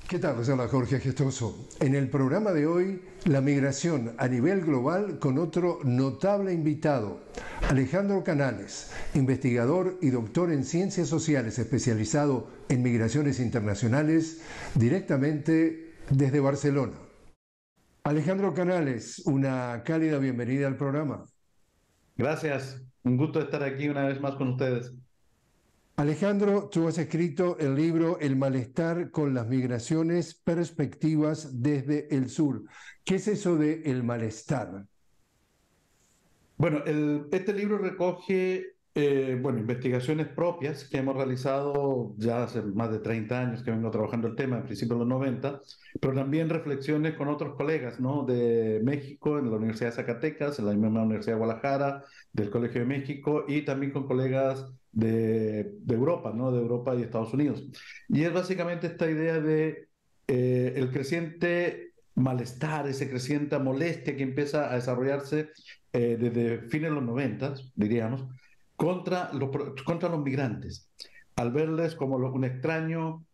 ¿Qué tal? Les habla Jorge Gestoso. En el programa de hoy, la migración a nivel global con otro notable invitado, Alejandro Canales, investigador y doctor en ciencias sociales especializado en migraciones internacionales, directamente desde Barcelona. Alejandro Canales, una cálida bienvenida al programa. Gracias, un gusto estar aquí una vez más con ustedes. Alejandro, tú has escrito el libro El malestar con las migraciones, perspectivas desde el sur. ¿Qué es eso de el malestar? Bueno, este libro recoge investigaciones propias que hemos realizado ya hace más de 30 años que vengo trabajando el tema, en principio de los 90, pero también reflexiones con otros colegas, ¿no? De México, en la Universidad de Zacatecas, en la misma Universidad de Guadalajara, del Colegio de México y también con colegas de Europa, ¿no? De Europa y Estados Unidos. Y es básicamente esta idea de el creciente malestar, esa creciente molestia que empieza a desarrollarse desde fines de los 90, diríamos, contra los migrantes, al verles como un extraño,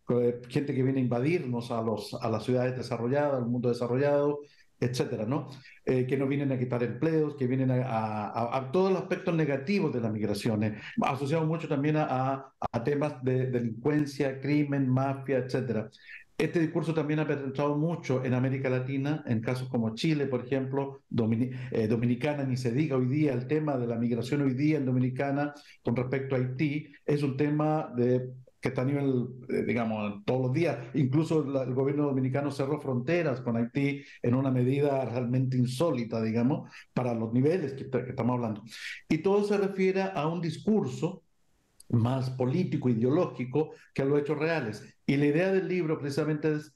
gente que viene a invadirnos a las ciudades desarrolladas, al mundo desarrollado, etcétera, ¿no? Que nos vienen a quitar empleos, que vienen a todos los aspectos negativos de las migraciones, asociados mucho también a temas de delincuencia, crimen, mafia, etcétera. Este discurso también ha penetrado mucho en América Latina, en casos como Chile, por ejemplo, Dominicana, ni se diga hoy día, el tema de la migración hoy día en Dominicana con respecto a Haití es un tema que está a nivel, digamos, todos los días. Incluso el gobierno dominicano cerró fronteras con Haití en una medida realmente insólita, digamos, para los niveles que estamos hablando. Y todo se refiere a un discurso más político, ideológico, que a los hechos reales. Y la idea del libro precisamente es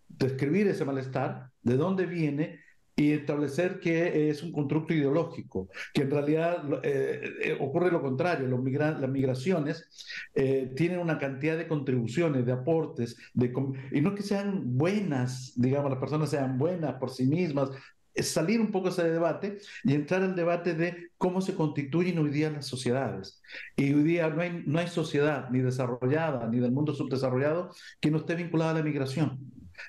describir ese malestar, de dónde viene y establecer que es un constructo ideológico, que en realidad ocurre lo contrario, las migraciones tienen una cantidad de contribuciones, de aportes, y no es que sean buenas, digamos, las personas sean buenas por sí mismas, es salir un poco de ese debate y entrar al debate de cómo se constituyen hoy día las sociedades. Y hoy día no hay sociedad ni desarrollada ni del mundo subdesarrollado que no esté vinculada a la migración.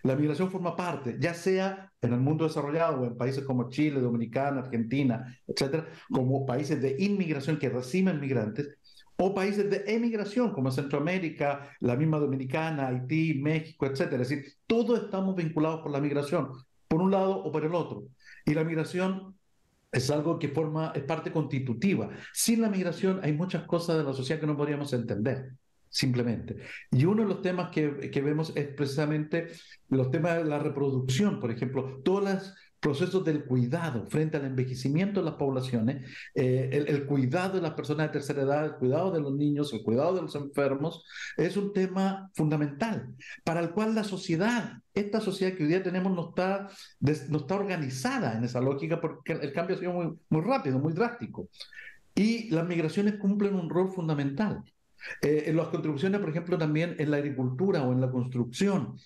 La migración forma parte, ya sea en el mundo desarrollado o en países como Chile, Dominicana, Argentina, etcétera, como países de inmigración que reciben migrantes, o países de emigración como Centroamérica, la misma Dominicana, Haití, México, etcétera. Es decir, todos estamos vinculados por la migración, por un lado o por el otro. Y la migración es algo que es parte constitutiva. Sin la migración hay muchas cosas de la sociedad que no podríamos entender, simplemente. Y uno de los temas que vemos es precisamente los temas de la reproducción, por ejemplo, todos los procesos del cuidado frente al envejecimiento de las poblaciones, el cuidado de las personas de tercera edad, el cuidado de los niños, el cuidado de los enfermos, es un tema fundamental para el cual la sociedad, esta sociedad que hoy día tenemos, no está organizada en esa lógica porque el cambio ha sido muy, muy rápido, muy drástico. Y las migraciones cumplen un rol fundamental. En las contribuciones, por ejemplo, también en la agricultura o en la construcción.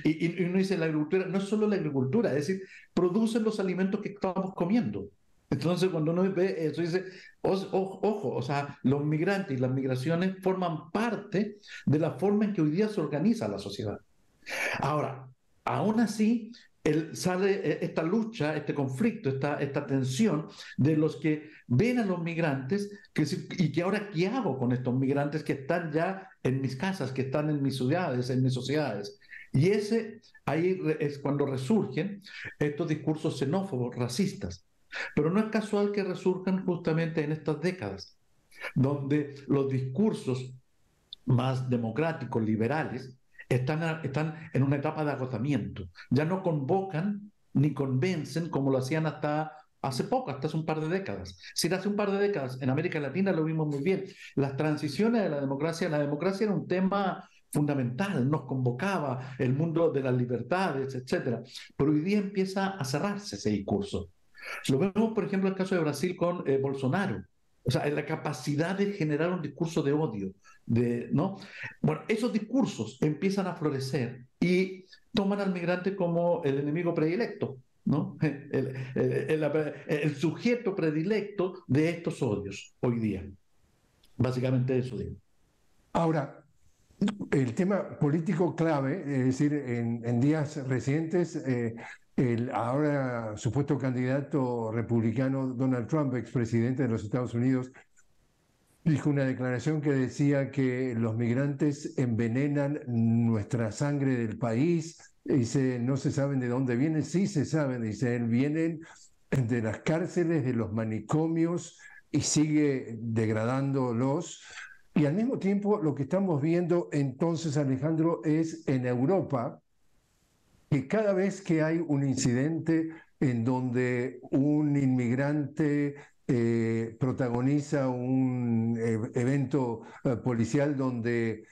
Y uno dice, la agricultura no es solo la agricultura, es decir, producen los alimentos que estamos comiendo. Entonces, cuando uno ve eso, dice, ojo, o sea, los migrantes y las migraciones forman parte de la forma en que hoy día se organiza la sociedad. Ahora, aún así, sale esta lucha, este conflicto, esta tensión de los que ven a los migrantes y que ahora, ¿qué hago con estos migrantes que están ya en mis casas, que están en mis ciudades, en mis sociedades? Y ahí es cuando resurgen estos discursos xenófobos, racistas. Pero no es casual que resurjan justamente en estas décadas, donde los discursos más democráticos, liberales, están en una etapa de agotamiento. Ya no convocan ni convencen como lo hacían hasta hace poco, hasta hace un par de décadas. Si hace un par de décadas en América Latina lo vimos muy bien. Las transiciones de la democracia era un tema fundamental, nos convocaba el mundo de las libertades, etcétera. Pero hoy día empieza a cerrarse ese discurso. Lo vemos, por ejemplo, en el caso de Brasil con Bolsonaro. O sea, en la capacidad de generar un discurso de odio, ¿no? Bueno, esos discursos empiezan a florecer y toman al migrante como el enemigo predilecto, ¿no? El sujeto predilecto de estos odios hoy día. Básicamente eso digo. Ahora, El tema político clave, es decir, en días recientes, el ahora supuesto candidato republicano Donald Trump, expresidente de los Estados Unidos, dijo una declaración que decía que los migrantes envenenan nuestra sangre del país. Dice, no se saben de dónde vienen, sí se saben, dice, vienen de las cárceles, de los manicomios y sigue degradándolos. Y al mismo tiempo lo que estamos viendo entonces, Alejandro, es en Europa que cada vez que hay un incidente en donde un inmigrante protagoniza un evento policial donde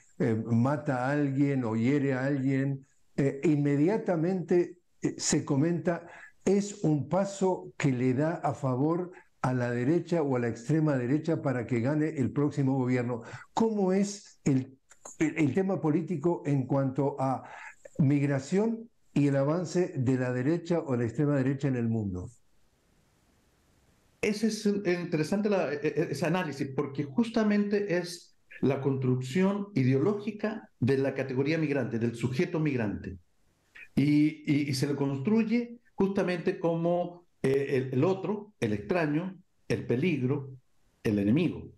mata a alguien o hiere a alguien, inmediatamente se comenta, es un paso que le da a favor a la derecha o a la extrema derecha para que gane el próximo gobierno. ¿Cómo es el tema político en cuanto a migración y el avance de la derecha o la extrema derecha en el mundo? Ese es interesante ese análisis, porque justamente es la construcción ideológica de la categoría migrante, del sujeto migrante. Y se le construye justamente como el otro, el extraño, el peligro, el enemigo.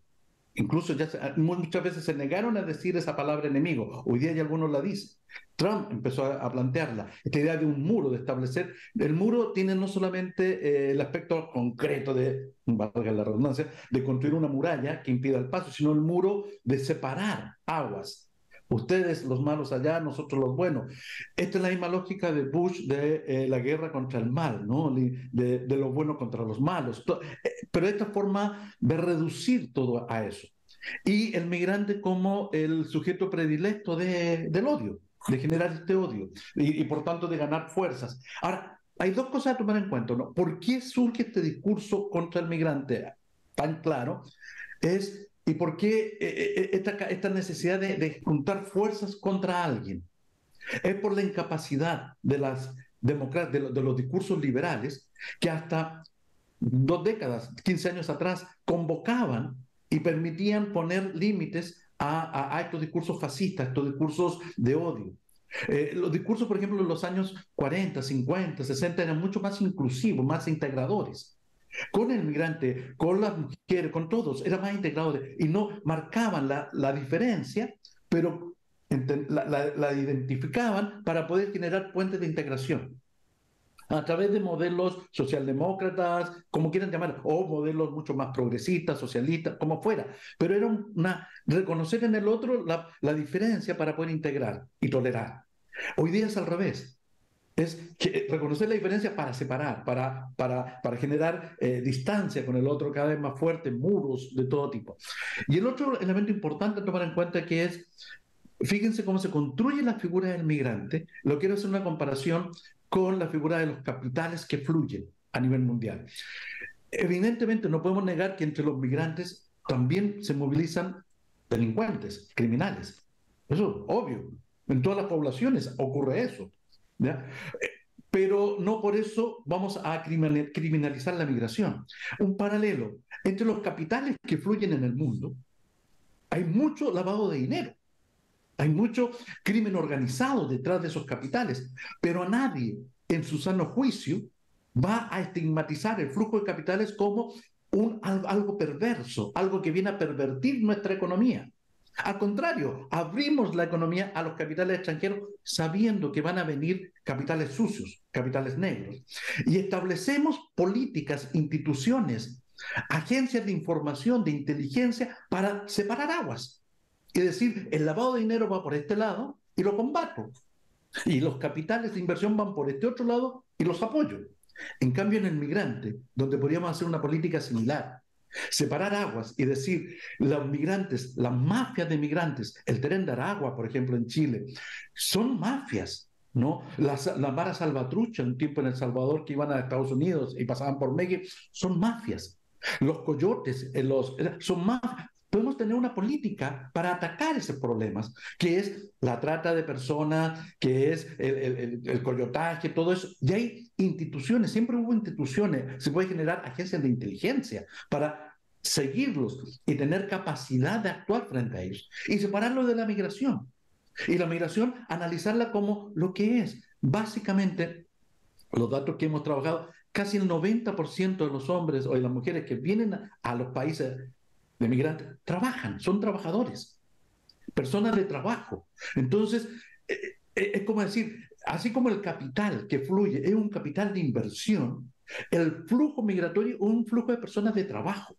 Incluso muchas veces se negaron a decir esa palabra enemigo. Hoy día ya algunos la dicen. Trump empezó a plantearla, esta idea de un muro, de establecer. El muro tiene no solamente el aspecto concreto de, valga la redundancia, de construir una muralla que impida el paso, sino el muro de separar aguas. Ustedes los malos allá, nosotros los buenos. Esta es la misma lógica de Bush de la guerra contra el mal, ¿no? De los buenos contra los malos. Pero esta forma de reducir todo a eso. Y el migrante como el sujeto predilecto del odio, de generar este odio y por tanto de ganar fuerzas. Ahora, hay dos cosas a tomar en cuenta, ¿no? ¿Por qué surge este discurso contra el migrante tan claro? ¿Y por qué esta necesidad de juntar fuerzas contra alguien? Es por la incapacidad de los discursos liberales que hasta 2 décadas, 15 años atrás, convocaban y permitían poner límites a estos discursos fascistas, estos discursos de odio. Los discursos, por ejemplo, en los años 40, 50, 60 eran mucho más inclusivos, más integradores. Con el migrante, con las mujeres, con todos, eran más integradores y no marcaban la diferencia, pero la identificaban para poder generar puentes de integración a través de modelos socialdemócratas, como quieran llamar, o modelos mucho más progresistas, socialistas, como fuera. Pero era reconocer en el otro la diferencia para poder integrar y tolerar. Hoy día es al revés. Es reconocer la diferencia para separar, para generar distancia con el otro cada vez más fuerte, muros de todo tipo. Y el otro elemento importante a tomar en cuenta que es, fíjense cómo se construye la figura del migrante. Lo quiero hacer una comparación con la figura de los capitales que fluyen a nivel mundial. Evidentemente no podemos negar que entre los migrantes también se movilizan delincuentes, criminales. Eso es obvio. En todas las poblaciones ocurre eso, ¿ya? Pero no por eso vamos a criminalizar la migración. Un paralelo entre los capitales que fluyen en el mundo, hay mucho lavado de dinero. Hay mucho crimen organizado detrás de esos capitales, pero a nadie en su sano juicio va a estigmatizar el flujo de capitales como algo perverso, algo que viene a pervertir nuestra economía. Al contrario, abrimos la economía a los capitales extranjeros sabiendo que van a venir capitales sucios, capitales negros. Y establecemos políticas, instituciones, agencias de información, de inteligencia para separar aguas. Es decir, el lavado de dinero va por este lado y lo combato. Y los capitales de inversión van por este otro lado y los apoyo. En cambio, en el migrante, donde podríamos hacer una política similar, separar aguas y decir, los migrantes, las mafias de migrantes, el Tren de Aragua, por ejemplo, en Chile, son mafias, ¿no? La Mara Salvatrucha, un tiempo en El Salvador que iban a Estados Unidos y pasaban por México, son mafias. Los coyotes, son mafias. Podemos tener una política para atacar esos problemas, que es la trata de personas, que es el coyotaje, todo eso. Y hay instituciones, siempre hubo instituciones, se puede generar agencias de inteligencia para seguirlos y tener capacidad de actuar frente a ellos y separarlos de la migración. Y la migración, analizarla como lo que es. Básicamente, los datos que hemos trabajado, casi el 90% de los hombres o de las mujeres que vienen a los países de migrantes trabajan, son trabajadores, personas de trabajo. Entonces, es como decir, así como el capital que fluye es un capital de inversión, el flujo migratorio es un flujo de personas de trabajo.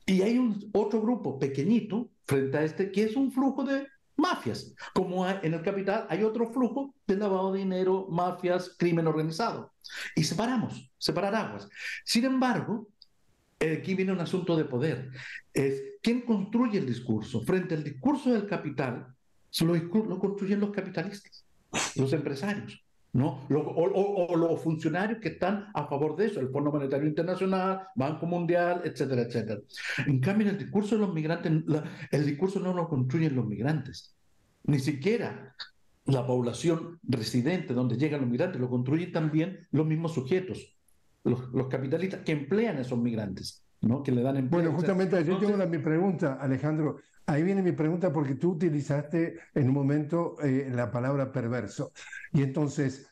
Y hay otro grupo pequeñito frente a este que es un flujo de mafias. Como en el capital hay otro flujo de lavado de dinero, mafias, crimen organizado. Y separar aguas. Sin embargo, aquí viene un asunto de poder. Es quién construye el discurso. Frente al discurso del capital, lo construyen los capitalistas, los empresarios. ¿No? O los funcionarios que están a favor de eso, el Fondo Monetario Internacional, Banco Mundial, etcétera, etcétera. En cambio, en el discurso de los migrantes, el discurso no lo construyen los migrantes, ni siquiera la población residente donde llegan los migrantes, lo construyen también los mismos sujetos, los capitalistas que emplean a esos migrantes, ¿no? Que le dan empleo. Bueno, justamente yo Entonces, tengo mi pregunta, Alejandro. Ahí viene mi pregunta porque tú utilizaste en un momento la palabra perverso. Y entonces,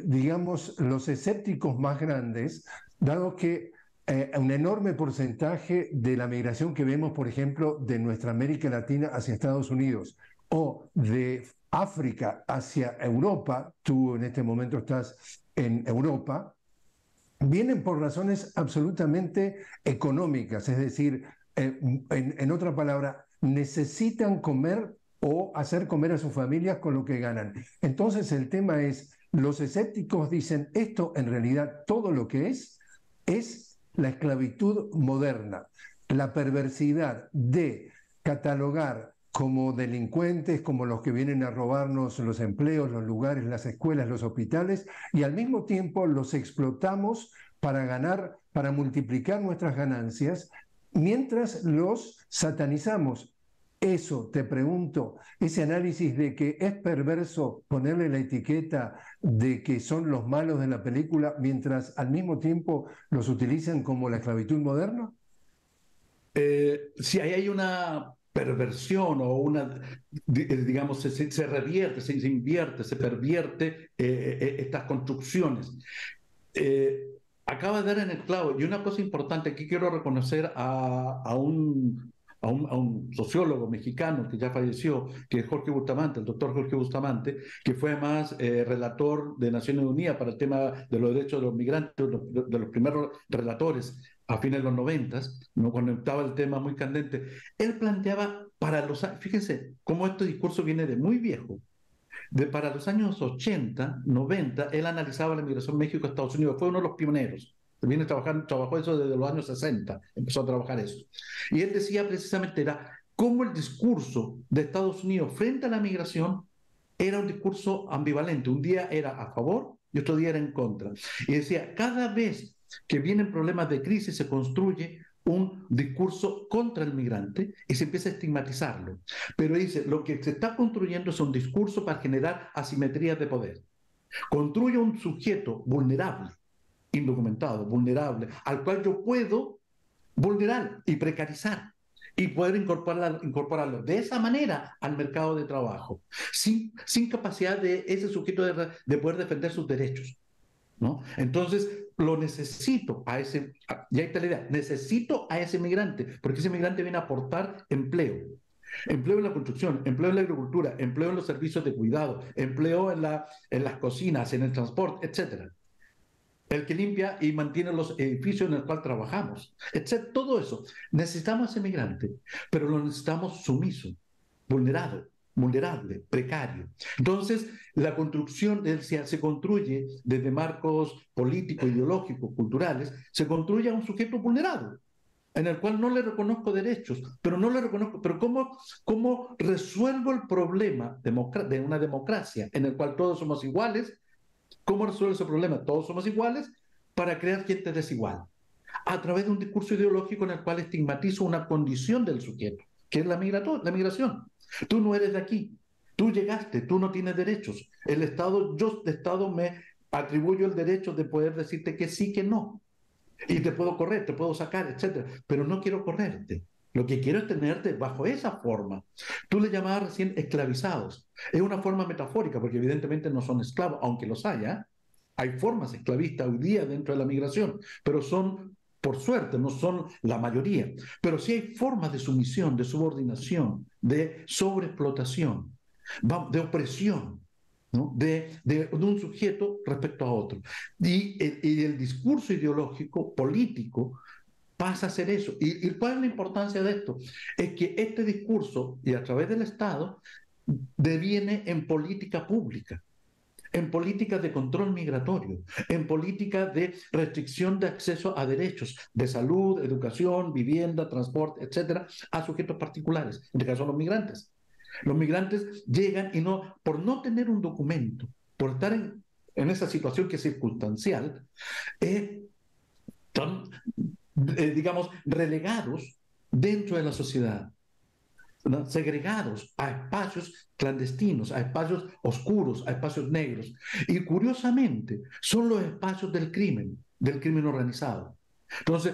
digamos, los escépticos más grandes, dado que un enorme porcentaje de la migración que vemos, por ejemplo, de nuestra América Latina hacia Estados Unidos o de África hacia Europa, tú en este momento estás en Europa, vienen por razones absolutamente económicas, es decir, en otra palabra, necesitan comer o hacer comer a sus familias con lo que ganan. Entonces el tema es, los escépticos dicen, esto en realidad todo lo que es la esclavitud moderna, la perversidad de catalogar como delincuentes, como los que vienen a robarnos los empleos, los lugares, las escuelas, los hospitales, y al mismo tiempo los explotamos para ganar, para multiplicar nuestras ganancias, mientras los satanizamos. Eso, te pregunto, ese análisis de que es perverso ponerle la etiqueta de que son los malos de la película, mientras al mismo tiempo los utilizan como la esclavitud moderna. si ahí hay una perversión o una, digamos, se revierte, se invierte, se pervierte estas construcciones. Eh, Acaba de dar en el clavo. Y una cosa importante, aquí quiero reconocer a un sociólogo mexicano que ya falleció, que es Jorge Bustamante, el doctor Jorge Bustamante, que fue además relator de Naciones Unidas para el tema de los derechos de los migrantes, de los primeros relatores a fines de los 90, ¿no? Cuando estaba el tema muy candente. Él planteaba para los... Fíjense cómo este discurso viene de muy viejo. Para los años 80, 90, él analizaba la migración México-Estados Unidos, fue uno de los pioneros. Viene trabajando, trabajó eso desde los años 60, empezó a trabajar eso. Y él decía precisamente, era cómo el discurso de Estados Unidos frente a la migración era un discurso ambivalente. Un día era a favor y otro día era en contra. Y decía, cada vez que vienen problemas de crisis se construye un discurso contra el migrante y se empieza a estigmatizarlo. Pero dice, lo que se está construyendo es un discurso para generar asimetrías de poder. Construye un sujeto vulnerable, indocumentado, vulnerable, al cual yo puedo vulnerar y precarizar y poder incorporarlo de esa manera al mercado de trabajo, sin capacidad de ese sujeto de poder defender sus derechos, ¿no? Entonces, lo necesito a ese, ya está la idea, necesito a ese migrante, porque ese migrante viene a aportar empleo. Empleo en la construcción, empleo en la agricultura, empleo en los servicios de cuidado, empleo en las cocinas, en el transporte, etcétera. El que limpia y mantiene los edificios en el cual trabajamos, etcétera. Todo eso. Necesitamos a ese migrante, pero lo necesitamos sumiso, vulnerado, vulnerable, precario. Entonces, la construcción se construye desde marcos políticos, ideológicos, culturales, se construye a un sujeto vulnerado, en el cual no le reconozco derechos, pero no le reconozco, pero ¿cómo resuelvo el problema de una democracia en el cual todos somos iguales? ¿Cómo resuelve ese problema? Todos somos iguales para crear gente desigual. A través de un discurso ideológico en el cual estigmatizo una condición del sujeto, que es la migración. Tú no eres de aquí, tú llegaste, tú no tienes derechos. El Estado, yo de Estado me atribuyo el derecho de poder decirte que sí, que no. Y te puedo correr, te puedo sacar, etcétera. Pero no quiero correrte. Lo que quiero es tenerte bajo esa forma. Tú le llamabas recién esclavizados. Es una forma metafórica, porque evidentemente no son esclavos, aunque los haya. Hay formas esclavistas hoy día dentro de la migración, pero son, por suerte, no son la mayoría. Pero sí hay formas de sumisión, de subordinación, de sobreexplotación, de opresión, ¿no? De un sujeto respecto a otro. Y el discurso ideológico, político, pasa a ser eso. ¿Y cuál es la importancia de esto? Es que este discurso, y a través del Estado, deviene en política pública, en políticas de control migratorio, en políticas de restricción de acceso a derechos de salud, educación, vivienda, transporte, etcétera, a sujetos particulares, en este caso los migrantes. Los migrantes llegan y no, por no tener un documento, por estar en esa situación que es circunstancial, son, digamos, relegados dentro de la sociedad, ¿no? Segregados a espacios clandestinos, a espacios oscuros, a espacios negros. Y curiosamente, son los espacios del crimen organizado. Entonces,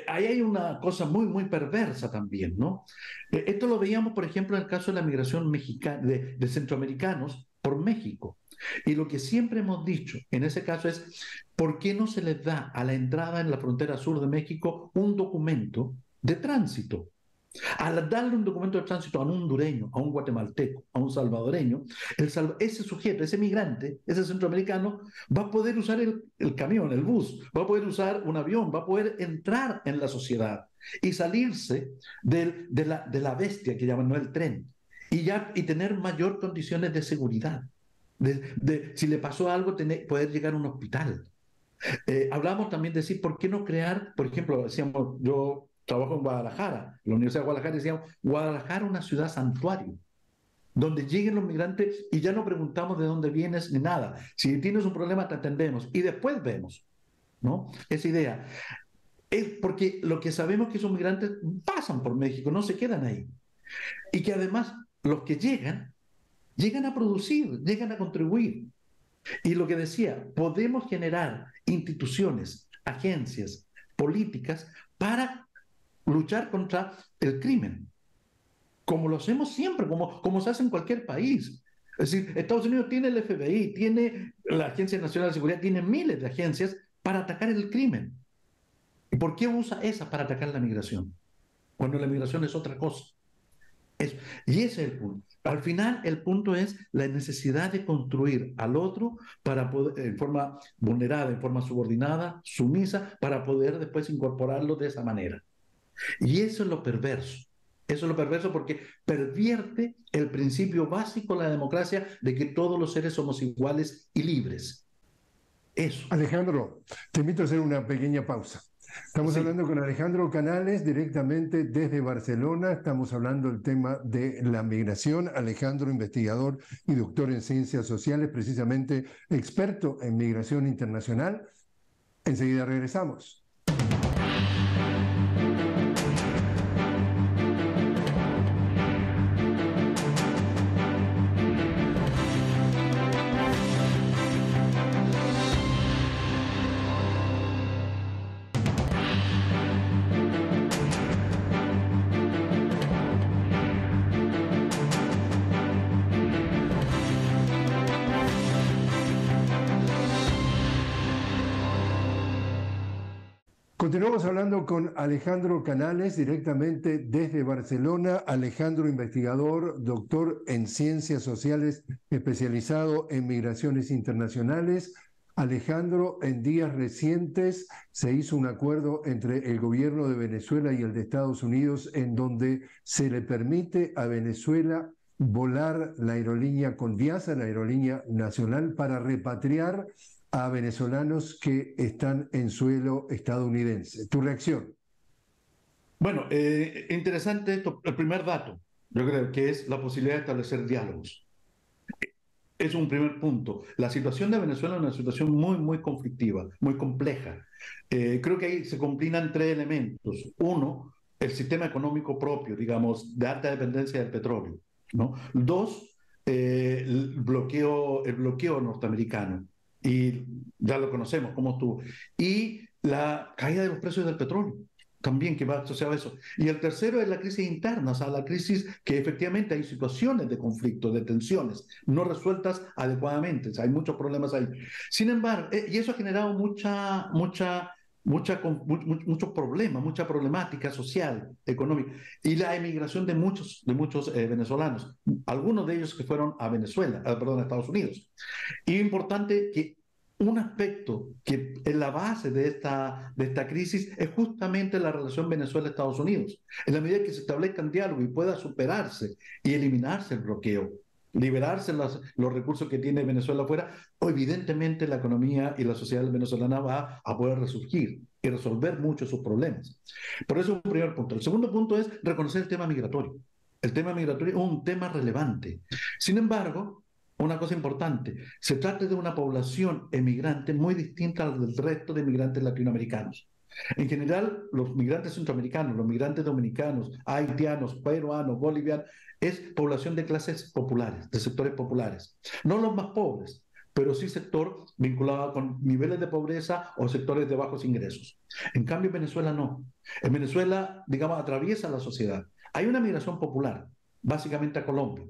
ahí hay una cosa muy, muy perversa también, ¿no? Esto lo veíamos, por ejemplo, en el caso de la migración mexicana, de centroamericanos por México. Y lo que siempre hemos dicho en ese caso es, ¿por qué no se les da a la entrada en la frontera sur de México un documento de tránsito? Al darle un documento de tránsito a un hondureño, a un guatemalteco, a un salvadoreño, ese sujeto, ese migrante, ese centroamericano, va a poder usar el camión, el bus, va a poder usar un avión, va a poder entrar en la sociedad y salirse de la bestia que llaman, no el tren, y tener mayor condiciones de seguridad. Si le pasó algo, poder llegar a un hospital. Hablamos también de decir, ¿por qué no crear, por ejemplo, decíamos, yo trabajo en Guadalajara, en la Universidad de Guadalajara, decíamos, Guadalajara una ciudad santuario, donde lleguen los migrantes y ya no preguntamos de dónde vienes ni nada. Si tienes un problema, te atendemos y después vemos, ¿no? Esa idea. Es porque lo que sabemos es que esos migrantes pasan por México, no se quedan ahí. Y que además los que llegan a producir, llegan a contribuir. Y lo que decía, podemos generar instituciones, agencias, políticas para luchar contra el crimen, como lo hacemos siempre, como se hace en cualquier país. Es decir, Estados Unidos tiene el FBI, tiene la Agencia Nacional de Seguridad, tiene miles de agencias para atacar el crimen. ¿Y por qué usa esas para atacar la migración? Cuando la migración es otra cosa. Eso. Y ese es el punto. Al final, el punto es la necesidad de construir al otro para poder, en forma vulnerada, en forma subordinada, sumisa, para poder después incorporarlo de esa manera. Y eso es lo perverso. Eso es lo perverso porque pervierte el principio básico de la democracia de que todos los seres somos iguales y libres. Eso. Alejandro, te invito a hacer una pequeña pausa. Estamos hablando con Alejandro Canales directamente desde Barcelona. Estamos hablando del tema de la migración. Alejandro, investigador y doctor en ciencias sociales, precisamente experto en migración internacional. Enseguida regresamos. Continuamos hablando con Alejandro Canales directamente desde Barcelona. Alejandro, investigador, doctor en ciencias sociales, especializado en migraciones internacionales. Alejandro, en días recientes se hizo un acuerdo entre el gobierno de Venezuela y el de Estados Unidos en donde se le permite a Venezuela volar la aerolínea Conviasa, la aerolínea nacional, para repatriar a venezolanos que están en suelo estadounidense. ¿Tu reacción? Bueno, interesante esto. El primer dato, yo creo que es la posibilidad de establecer diálogos. Es un primer punto. La situación de Venezuela es una situación muy, muy conflictiva, muy compleja. Creo que ahí se combinan tres elementos. Uno, el sistema económico propio, digamos, de alta dependencia del petróleo, ¿no? Dos, el bloqueo norteamericano. Y ya lo conocemos, como tú. Y la caída de los precios del petróleo. también que va asociado a eso. Y el tercero es la crisis interna, o sea, la crisis que efectivamente hay situaciones de conflicto, de tensiones, no resueltas adecuadamente, o sea, hay muchos problemas ahí. Sin embargo, y eso ha generado muchos problemas, mucha problemática social, económica, y la emigración de muchos venezolanos, algunos de ellos que fueron a Venezuela, perdón, a Estados Unidos. Y es importante que un aspecto que es la base de esta crisis es justamente la relación Venezuela-Estados Unidos. En la medida que se establezca un diálogo y pueda superarse y eliminarse el bloqueo, liberarse los recursos que tiene Venezuela afuera, evidentemente la economía y la sociedad venezolana va a poder resurgir y resolver muchos de sus problemas. Por eso es un primer punto. El segundo punto es reconocer el tema migratorio. El tema migratorio es un tema relevante. Sin embargo, una cosa importante, se trata de una población emigrante muy distinta al del resto de migrantes latinoamericanos. En general, los migrantes centroamericanos, los migrantes dominicanos, haitianos, peruanos, bolivianos, es población de clases populares, de sectores populares. No los más pobres, pero sí sector vinculado con niveles de pobreza o sectores de bajos ingresos. En cambio, en Venezuela no. En Venezuela, digamos, atraviesa la sociedad. Hay una migración popular, básicamente a Colombia.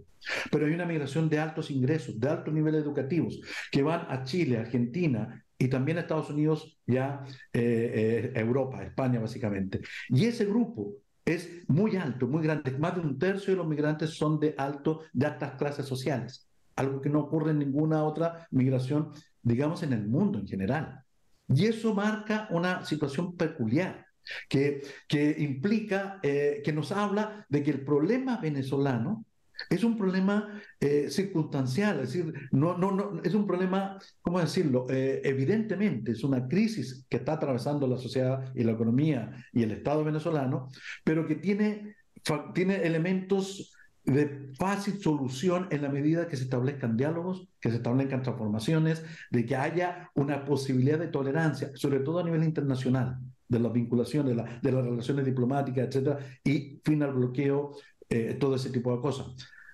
Pero hay una migración de altos ingresos, de altos niveles educativos, que van a Chile, Argentina y también a Estados Unidos, ya Europa, España básicamente. Y ese grupo es muy alto, muy grande. Más de un tercio de los migrantes son de altas clases sociales, algo que no ocurre en ninguna otra migración, digamos, en el mundo en general. Y eso marca una situación peculiar que implica, que nos habla de que el problema venezolano es un problema circunstancial, es decir, no, es un problema, ¿cómo decirlo? Evidentemente es una crisis que está atravesando la sociedad y la economía y el Estado venezolano, pero que tiene elementos de fácil solución en la medida que se establezcan diálogos, que se establezcan transformaciones, de que haya una posibilidad de tolerancia, sobre todo a nivel internacional, de las vinculaciones, de las relaciones diplomáticas, etcétera, y fin al bloqueo, todo ese tipo de cosas.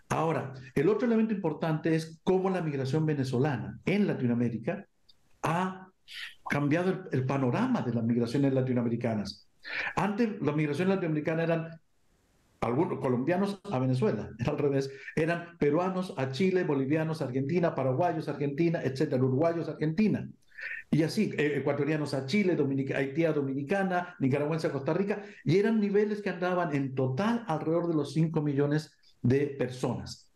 Ahora, el otro elemento importante es cómo la migración venezolana en Latinoamérica ha cambiado el panorama de las migraciones latinoamericanas. Antes las migraciones latinoamericanas eran algunos colombianos a Venezuela, era al revés, eran peruanos a Chile, bolivianos a Argentina, paraguayos a Argentina, etcétera, uruguayos a Argentina. Y así, ecuatorianos a Chile, Haití a Dominicana, nicaragüense a Costa Rica, y eran niveles que andaban en total alrededor de los 5 millones de personas.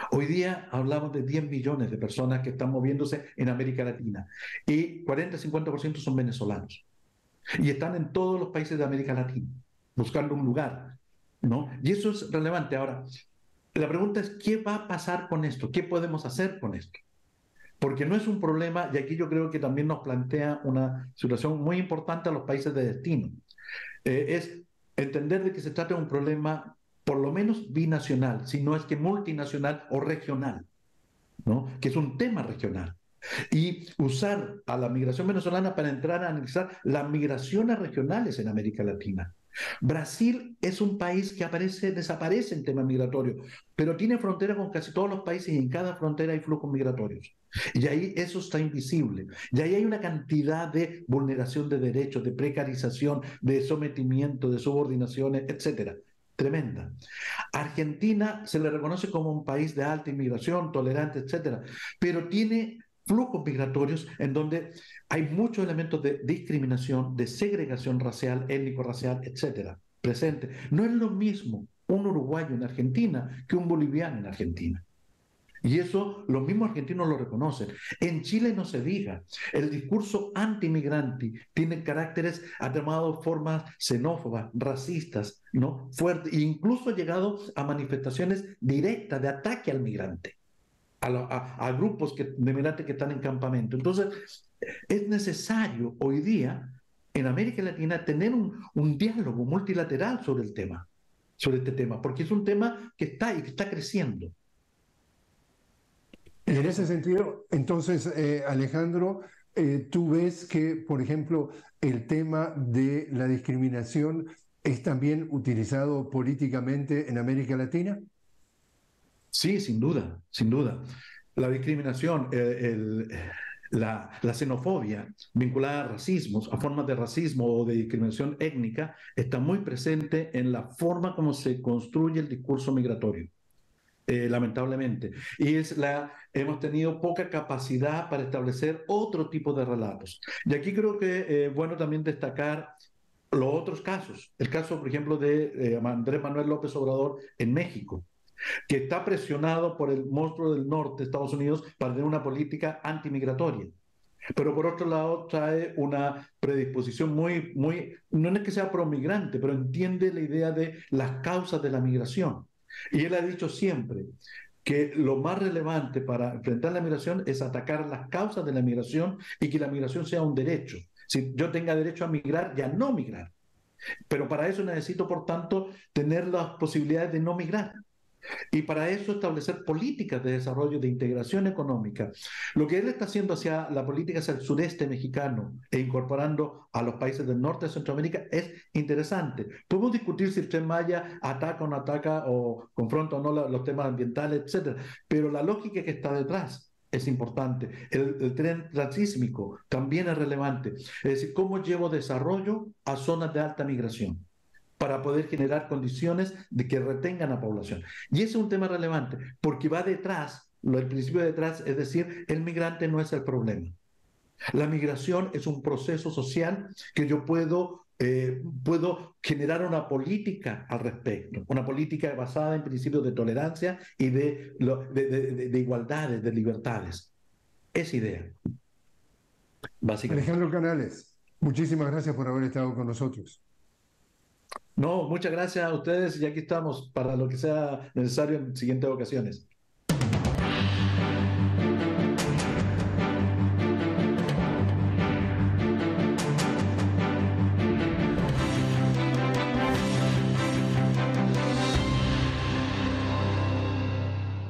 Hoy día hablamos de 10 millones de personas que están moviéndose en América Latina y 40-50% son venezolanos. Y están en todos los países de América Latina, buscando un lugar, ¿no? Y eso es relevante. Ahora, la pregunta es, ¿qué va a pasar con esto? ¿Qué podemos hacer con esto? Porque no es un problema, y aquí yo creo que también nos plantea una situación muy importante a los países de destino. Es entender de que se trata de un problema por lo menos binacional, si no es que multinacional o regional, ¿no? Que es un tema regional. Y usar a la migración venezolana para entrar a analizar las migraciones regionales en América Latina. Brasil es un país que desaparece en temas migratorios, pero tiene frontera con casi todos los países y en cada frontera hay flujos migratorios. Y ahí eso está invisible. Y ahí hay una cantidad de vulneración de derechos, de precarización, de sometimiento, de subordinaciones, etcétera. Tremenda. Argentina se le reconoce como un país de alta inmigración, tolerante, etcétera, pero tiene flujos migratorios en donde hay muchos elementos de discriminación, de segregación racial, étnico-racial, etcétera, presente. No es lo mismo un uruguayo en Argentina que un boliviano en Argentina. Y eso los mismos argentinos lo reconocen. En Chile no se diga. El discurso antimigrante tiene caracteres, ha tomado formas xenófobas, racistas, ¿no? Fuertes, e incluso ha llegado a manifestaciones directas de ataque al migrante, a grupos de migrantes que están en campamento. Entonces, es necesario hoy día en América Latina tener un diálogo multilateral sobre este tema, porque es un tema que está y que está creciendo. Y en ese sentido, entonces, Alejandro, tú ves que, por ejemplo, el tema de la discriminación es también utilizado políticamente en América Latina. Sí, sin duda, sin duda. La discriminación, la xenofobia vinculada a racismos, a formas de racismo o de discriminación étnica, está muy presente en la forma como se construye el discurso migratorio. Lamentablemente. Y hemos tenido poca capacidad para establecer otro tipo de relatos. Y aquí creo que es bueno también destacar los otros casos. El caso, por ejemplo, de Andrés Manuel López Obrador en México, que está presionado por el monstruo del norte, Estados Unidos, para tener una política antimigratoria. Pero por otro lado trae una predisposición no es que sea promigrante, pero entiende la idea de las causas de la migración. Y él ha dicho siempre que lo más relevante para enfrentar la migración es atacar las causas de la migración y que la migración sea un derecho. Si yo tenga derecho a migrar y a no migrar. Pero para eso necesito, por tanto, tener las posibilidades de no migrar. Y para eso establecer políticas de desarrollo, de integración económica. Lo que él está haciendo hacia la política hacia el sureste mexicano e incorporando a los países del norte de Centroamérica es interesante. Podemos discutir si el Tren Maya ataca o no ataca o confronta o no los temas ambientales, etcétera, pero la lógica que está detrás es importante. El tren transísmico también es relevante. Es decir, cómo llevo desarrollo a zonas de alta migración para poder generar condiciones de que retengan a población. Y ese es un tema relevante, porque va detrás, el principio de detrás, es decir, el migrante no es el problema. La migración es un proceso social que yo puedo generar una política al respecto, una política basada en principios de tolerancia y de igualdades, de libertades. Esa idea, básicamente. Alejandro Canales, muchísimas gracias por haber estado con nosotros. No, muchas gracias a ustedes y aquí estamos para lo que sea necesario en siguientes ocasiones.